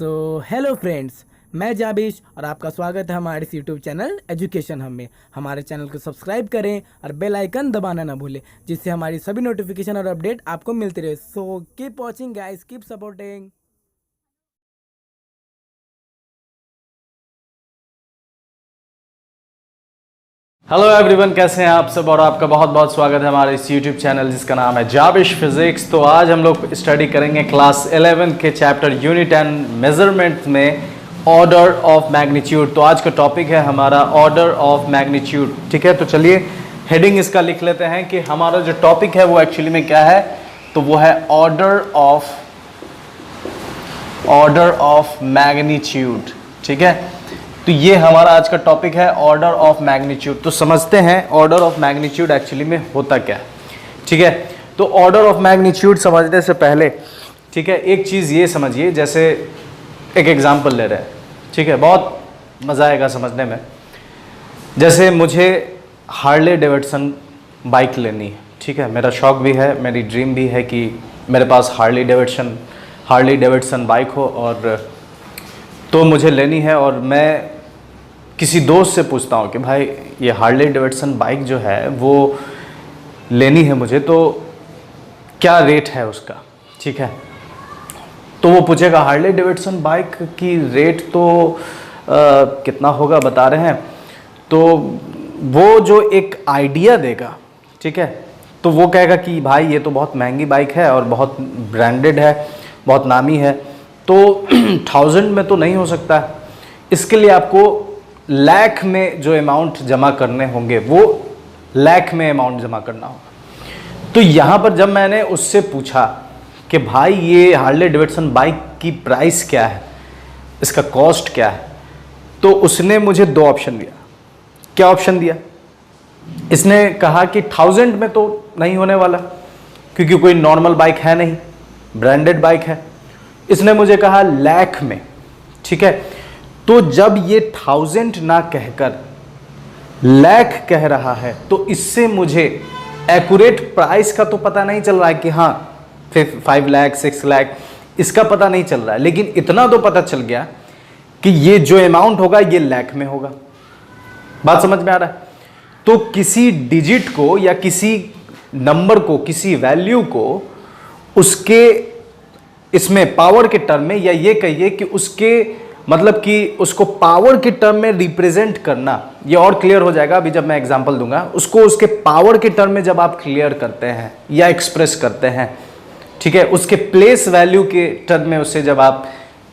Hello friends, मैं जाबिश और आपका स्वागत है हमारे इस यूट्यूब चैनल एजुकेशन हम में। हमारे चैनल को सब्सक्राइब करें और बेल आइकन दबाना ना भूलें, जिससे हमारी सभी नोटिफिकेशन और अपडेट आपको मिलती रहे। So keep watching guys, keep supporting. Hello everyone, कैसे हैं आप सब। और आपका बहुत बहुत स्वागत है हमारे इस यूट्यूब चैनल जिसका नाम है जाबिश फिजिक्स। तो आज हम लोग स्टडी करेंगे क्लास 11 के चैप्टर यूनिट एंड मेजरमेंट में ऑर्डर ऑफ मैग्नीट्यूड। तो आज का टॉपिक है हमारा ऑर्डर ऑफ मैग्नीट्यूड। ठीक है, तो चलिए हेडिंग इसका लिख लेते हैं कि हमारा जो टॉपिक है वो एक्चुअली में क्या है। तो वो है ऑर्डर ऑफ मैग्नीट्यूड। ठीक है, तो ये हमारा आज का टॉपिक है ऑर्डर ऑफ मैग्नीट्यूड। तो समझते हैं ऑर्डर ऑफ मैग्नीट्यूड एक्चुअली में होता क्या है। ठीक है, तो ऑर्डर ऑफ मैग्नीट्यूड समझने से पहले, ठीक है, एक चीज़ ये समझिए। जैसे एक एग्जांपल ले रहे हैं, ठीक है, बहुत मज़ा आएगा समझने में। जैसे मुझे हार्ले डेविडसन बाइक लेनी है। ठीक है, मेरा शौक भी है, मेरी ड्रीम भी है कि मेरे पास हार्ले डेविडसन बाइक हो, और तो मुझे लेनी है। और मैं किसी दोस्त से पूछता हूँ कि भाई ये हार्ले डेविडसन बाइक जो है वो लेनी है मुझे, तो क्या रेट है उसका। ठीक है, तो वो पूछेगा हार्ले डेविडसन बाइक की रेट तो कितना होगा बता रहे हैं। तो वो जो एक आइडिया देगा, ठीक है, तो वो कहेगा कि भाई ये तो बहुत महंगी बाइक है और बहुत ब्रांडेड है, बहुत नामी है, तो 1000 में तो नहीं हो सकता। इसके लिए आपको लाख में जो अमाउंट जमा करने होंगे वो लाख में अमाउंट जमा करना होगा। तो यहाँ पर जब मैंने उससे पूछा कि भाई ये हार्ले डेविडसन बाइक की प्राइस क्या है, इसका कॉस्ट क्या है, तो उसने मुझे दो ऑप्शन दिया। क्या ऑप्शन दिया? इसने कहा कि 1000 में तो नहीं होने वाला, क्योंकि कोई नॉर्मल बाइक है नहीं, ब्रांडेड बाइक है। इसने मुझे कहा लाख में। ठीक है, तो जब ये 1000 ना कहकर लाख कह रहा है, तो इससे मुझे एक्यूरेट प्राइस का तो पता नहीं चल रहा है कि हाँ 5 लाख 6 लाख, इसका पता नहीं चल रहा है, लेकिन इतना तो पता चल गया कि ये जो अमाउंट होगा ये लाख में होगा। बात समझ में आ रहा है? तो किसी डिजिट को या किसी नंबर को, किसी वैल्यू को उसके इसमें पावर के टर्म में, या ये कहिए कि उसके मतलब कि उसको पावर के टर्म में रिप्रेजेंट करना, ये और क्लियर हो जाएगा अभी जब मैं एग्जांपल दूंगा। उसको उसके पावर के टर्म में जब आप क्लियर करते हैं या एक्सप्रेस करते हैं, ठीक है, उसके प्लेस वैल्यू के टर्म में उसे जब आप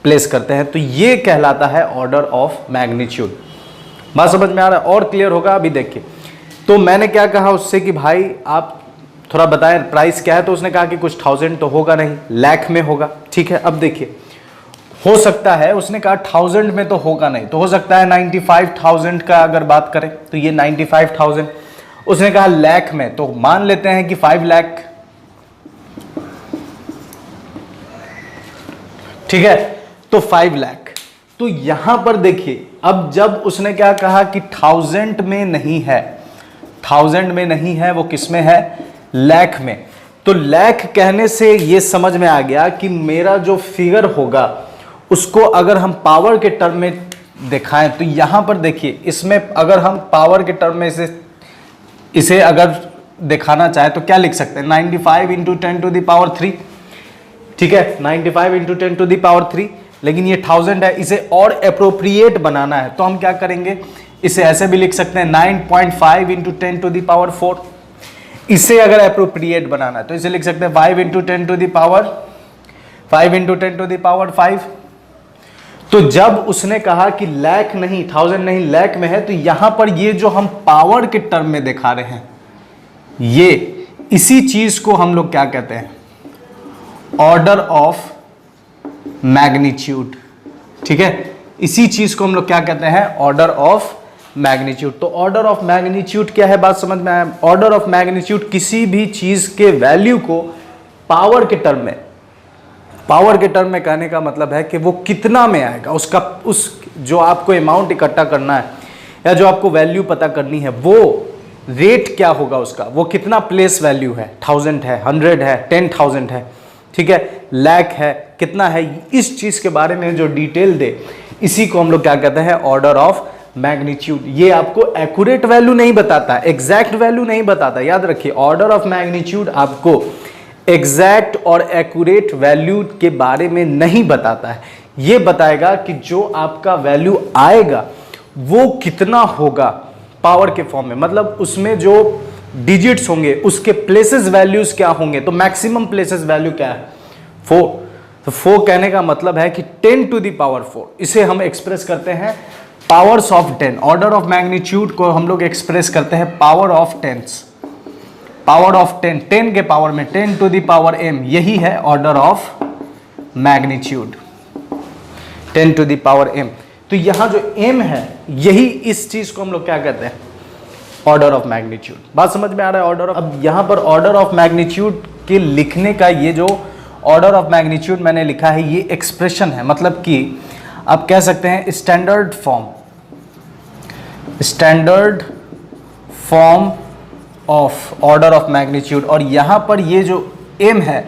प्लेस करते हैं, तो ये कहलाता है ऑर्डर ऑफ मैग्नीट्यूड। बात समझ में आ रहा है? और क्लियर होगा अभी देखिए। तो मैंने क्या कहा उससे कि भाई आप थोड़ा बताएं प्राइस क्या है। तो उसने कहा कि कुछ 1000 तो होगा नहीं, लाख में होगा। ठीक है, अब देखिए हो सकता है, उसने कहा 1000 में तो होगा नहीं, तो हो सकता है 95,000 का अगर बात करें तो ये 95,000। उसने कहा लाख में, तो मान लेते हैं कि 5 लाख। ठीक है, तो 5 लाख। तो यहां पर देखिए, अब जब उसने क्या कहा कि 1000 में नहीं है, 1000 में नहीं है, वो किस में है? लाख में। तो लाख कहने से ये समझ में आ गया कि मेरा जो फिगर होगा उसको अगर हम पावर के टर्म में दिखाएं, तो यहां पर देखिए, इसमें अगर हम पावर के टर्म में इसे अगर दिखाना चाहे तो क्या लिख सकते हैं? 95 × 10⁻³ ठीक है, 95 × 10⁻³। लेकिन ये 1000 है, इसे और अप्रोप्रिएट बनाना है तो हम क्या करेंगे? इसे ऐसे भी लिख सकते हैं 9.5 × 10⁻⁴। इसे अगर अप्रोप्रिएट बनाना है तो इसे लिख सकते हैं 5 × 10⁻5। तो जब उसने कहा कि लाख नहीं, 1000 नहीं, लाख में है, तो यहां पर ये जो हम पावर के टर्म में दिखा रहे हैं, ये इसी चीज को हम लोग क्या कहते हैं? Order of magnitude. ठीक है, इसी चीज को हम लोग क्या कहते हैं? Order of magnitude. तो ऑर्डर ऑफ मैग्नीट्यूड क्या है? बात समझ में आया? ऑर्डर ऑफ मैग्नीट्यूड किसी भी चीज के वैल्यू को पावर के टर्म में, पावर के टर्म में कहने का मतलब है कि वो कितना में आएगा, उसका उस जो आपको अमाउंट इकट्ठा करना है या जो आपको वैल्यू पता करनी है, वो रेट क्या होगा उसका, वो कितना प्लेस वैल्यू है, 1000 है, 100 है, 10,000 है, ठीक है, लैक है, कितना है, इस चीज के बारे में जो डिटेल दे, इसी को हम लोग क्या कहते हैं, ऑर्डर ऑफ मैग्नीट्यूड। ये आपको एक्यूरेट वैल्यू नहीं बताता, एग्जैक्ट वैल्यू नहीं बताता, याद रखिए ऑर्डर ऑफ मैग्नीट्यूड आपको एग्जैक्ट और एक्यूरेट वैल्यू के बारे में नहीं बताता है। ये बताएगा कि जो आपका वैल्यू आएगा वो कितना होगा पावर के फॉर्म में, मतलब उसमें जो डिजिट्स होंगे उसके प्लेसेस वैल्यूज क्या होंगे। तो मैक्सिमम प्लेसेस वैल्यू क्या है, 4। तो 4 कहने का मतलब है कि 10 टू द पावर 4, इसे हम एक्सप्रेस करते हैं powers of 10। Order of magnitude को हम लोग एक्सप्रेस करते हैं पावर ऑफ 10, पावर ऑफ 10, 10 के पावर में 10 टू द पावर m, यही है order of magnitude, 10 to the power m। तो यहां जो m है, यही इस चीज को हम लोग क्या कहते हैं, ऑर्डर ऑफ मैग्नीट्यूड। बात समझ में आ रहा है ऑर्डर। अब यहां पर ऑर्डर ऑफ मैग्नीट्यूड के लिखने का, ये जो ऑर्डर ऑफ मैग्नीट्यूड मैंने लिखा है, ये एक्सप्रेशन है, मतलब कि आप कह सकते हैं standard form, standard form of order of magnitude. और यहां पर ये जो m है,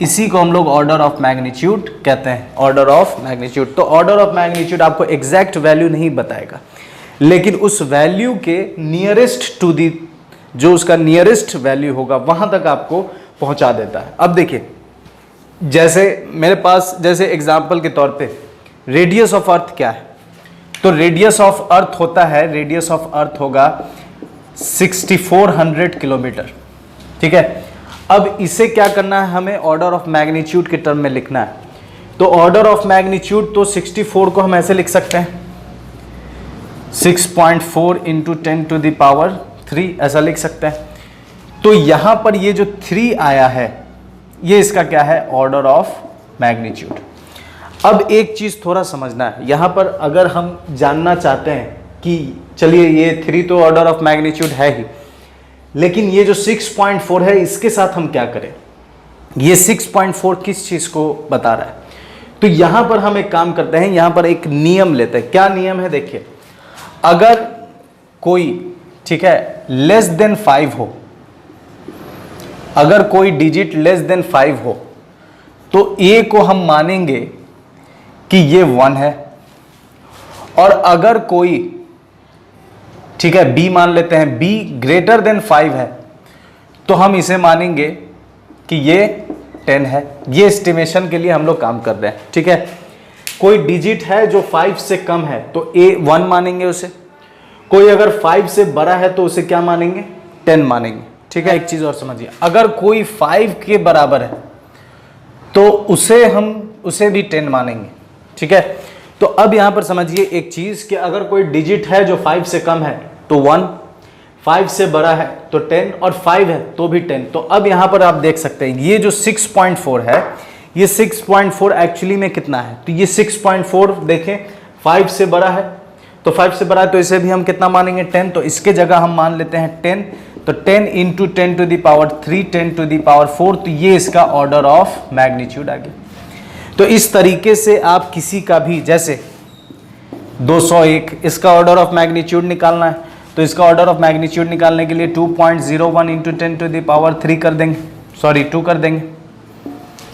इसी को हम लोग ऑर्डर ऑफ मैग्नीट्यूड कहते हैं, ऑर्डर ऑफ मैग्नीट्यूड। तो ऑर्डर ऑफ मैग्नीट्यूड आपको एग्जैक्ट वैल्यू नहीं बताएगा, लेकिन उस वैल्यू के नियरेस्ट टू दी, जो उसका नियरेस्ट वैल्यू होगा वहां तक आपको पहुंचा देता है। अब देखिए, जैसे मेरे पास, जैसे एग्जांपल के तौर पे रेडियस ऑफ अर्थ क्या है, तो रेडियस ऑफ अर्थ होता है, रेडियस ऑफ अर्थ होगा 6400 किलोमीटर, ठीक है। अब इसे क्या करना है, हमें ऑर्डर ऑफ मैग्नीट्यूड के टर्म में लिखना है। तो ऑर्डर ऑफ मैग्नीट्यूड, तो 64 को हम ऐसे लिख सकते हैं 6.4 इंटू 10 टू द पावर 3, ऐसा लिख सकते हैं। तो यहां पर ये जो 3 आया है, ये इसका क्या है, ऑर्डर ऑफ मैग्नीट्यूड। अब एक चीज थोड़ा समझना है यहां पर, अगर हम जानना चाहते हैं कि चलिए ये 3 तो ऑर्डर ऑफ मैग्नीट्यूड है ही, लेकिन ये जो 6.4 है इसके साथ हम क्या करें, ये 6.4 किस चीज को बता रहा है। तो यहां पर हम एक काम करते हैं, यहां पर एक नियम लेते हैं। क्या नियम है, देखिए, अगर कोई, ठीक है, लेस देन 5 हो, अगर कोई डिजिट लेस देन 5 हो, तो a को हम मानेंगे कि ये 1 है, और अगर कोई, ठीक है, b मान लेते हैं, b ग्रेटर देन 5 है, तो हम इसे मानेंगे कि ये 10 है। ये एस्टिमेशन के लिए हम लोग काम कर रहे हैं, ठीक है। कोई डिजिट है जो 5 से कम है, तो a 1 मानेंगे उसे। कोई अगर 5 से बड़ा है तो उसे क्या मानेंगे, 10 मानेंगे, ठीक है। एक चीज और समझिए, अगर कोई 5 के बराबर है तो उसे भी 10 मानेंगे, ठीक है। तो अब यहां पर समझिए एक चीज कि अगर कोई डिजिट है जो 5 से कम है तो 1, 5 से बड़ा है तो 10, और 5 है तो भी 10। तो अब यहां पर आप देख सकते हैं ये जो 6.4 है, ये 6.4 एक्चुअली में कितना है, तो ये 6.4 देखें 5 से बड़ा है, तो 5 से बड़ा है तो इसे भी हम कितना मानेंगे, 10। तो इसके जगह हम मान लेते हैं 10, तो 10 into 10 to the power 3, 10 to the power 4, तो ये इसका ऑर्डर ऑफ मैग्नीट्यूड आ गया। तो इस तरीके से आप किसी का भी, जैसे 201, इसका ऑर्डर ऑफ मैग्नीट्यूड निकालना है, तो इसका ऑर्डर ऑफ मैग्नीट्यूड निकालने के लिए 2.01 इंटू 10 टू द पावर 3 कर देंगे, सॉरी 2 कर देंगे,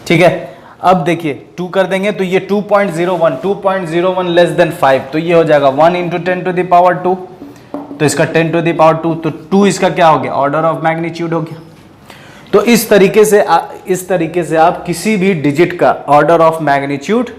ठीक है। अब देखिए 2 कर देंगे तो ये 2.01 लेस देन 5, तो ये हो जाएगा 1 इंटू 10 टू द पावर 2, तो इसका 10 टू द पावर 2, तो 2 इसका क्या हो गया, ऑर्डर ऑफ मैग्नीट्यूड हो गया। तो इस तरीके से आप किसी भी डिजिट का ऑर्डर ऑफ मैग्नीट्यूड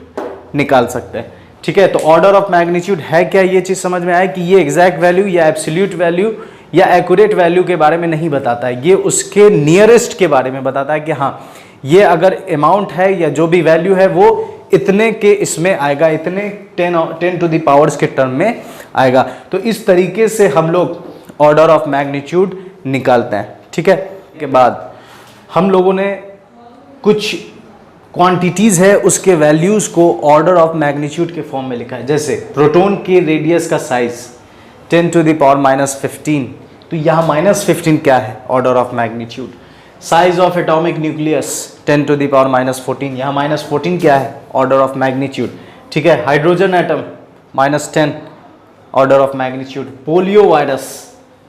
निकाल सकते हैं, ठीक है। तो ऑर्डर ऑफ मैग्नीट्यूड है क्या, ये चीज समझ में आए कि ये एग्जैक्ट वैल्यू या एब्सोल्यूट वैल्यू या एक्यूरेट वैल्यू के बारे में नहीं बताता है, ये उसके नियरेस्ट के बारे में बताता है कि हाँ, ये अगर अमाउंट है या जो भी वैल्यू है वो इतने के इसमें आएगा, इतने 10 टू द पावर्स के टर्म में आएगा। तो इस तरीके से हम लोग ऑर्डर ऑफ मैग्नीट्यूड निकालते हैं, ठीक है। के बाद हम लोगों ने कुछ क्वांटिटीज है उसके वैल्यूज को ऑर्डर ऑफ मैग्नीट्यूड के फॉर्म में लिखा है। जैसे प्रोटॉन के रेडियस का साइज 10 टू द पावर -15, तो यहाँ -15 क्या है, order of magnitude. Size of atomic nucleus 10 to the power -14, यहाँ -14 क्या है, ऑर्डर ऑफ मैग्नीट्यूड, ठीक है। Hydrogen atom -10, order of magnitude. Polio virus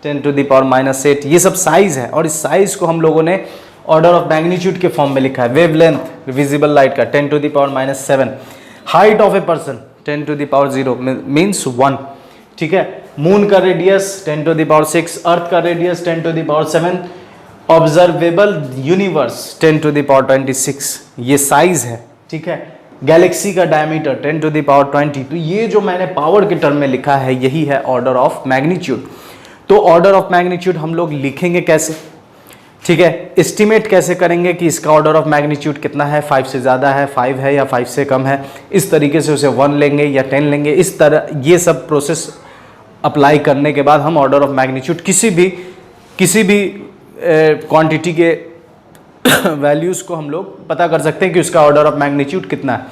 10 to the power -8, ये सब साइज है, और इस साइज को हम लोगों ने ऑर्डर ऑफ मैग्नीट्यूड के फॉर्म में लिखा है। वेवलेंथ विजिबल लाइट का 10 to the power -7, height of a person 10 to the power 0 means 1, ठीक है। मून का रेडियस 10 to the power 6, अर्थ का radius 10 to the power 7, observable universe 10 to the power 26, ये साइज है, ठीक है। गैलेक्सी का डायमीटर 10 to the power 20। तो ये जो मैंने पावर के टर्म में लिखा है यही है ऑर्डर ऑफ मैग्नीट्यूड। तो ऑर्डर ऑफ मैग्नीट्यूड हम लोग लिखेंगे कैसे, ठीक है, एस्टिमेट कैसे करेंगे कि इसका ऑर्डर ऑफ मैग्नीट्यूड कितना है, 5 से ज़्यादा है, 5 है या 5 से कम है, इस तरीके से उसे 1 लेंगे या 10 लेंगे, इस तरह ये सब प्रोसेस अप्लाई करने के बाद हम ऑर्डर ऑफ मैग्नीट्यूड किसी भी क्वांटिटी के वैल्यूज़ को हम लोग पता कर सकते हैं कि उसका ऑर्डर ऑफ मैग्नीट्यूड कितना है,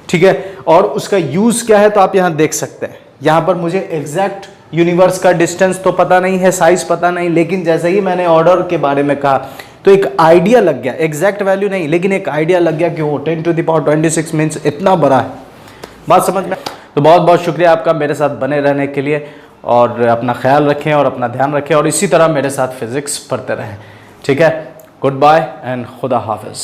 ठीक है। और उसका यूज़ क्या है तो आप यहाँ देख सकते हैं। यहाँ पर मुझे एग्जैक्ट यूनिवर्स का डिस्टेंस तो पता नहीं है, साइज पता नहीं, लेकिन जैसे ही मैंने ऑर्डर के बारे में कहा तो एक आइडिया लग गया, एग्जैक्ट वैल्यू नहीं लेकिन एक आइडिया लग गया कि वो 10 to the power 26 मीन्स इतना बड़ा है। बात समझ में? तो बहुत बहुत शुक्रिया आपका मेरे साथ बने रहने के लिए, और अपना ख्याल रखें और अपना ध्यान रखें और इसी तरह मेरे साथ फिजिक्स पढ़ते रहें, ठीक है। गुड बाय एंड खुदा हाफिज़।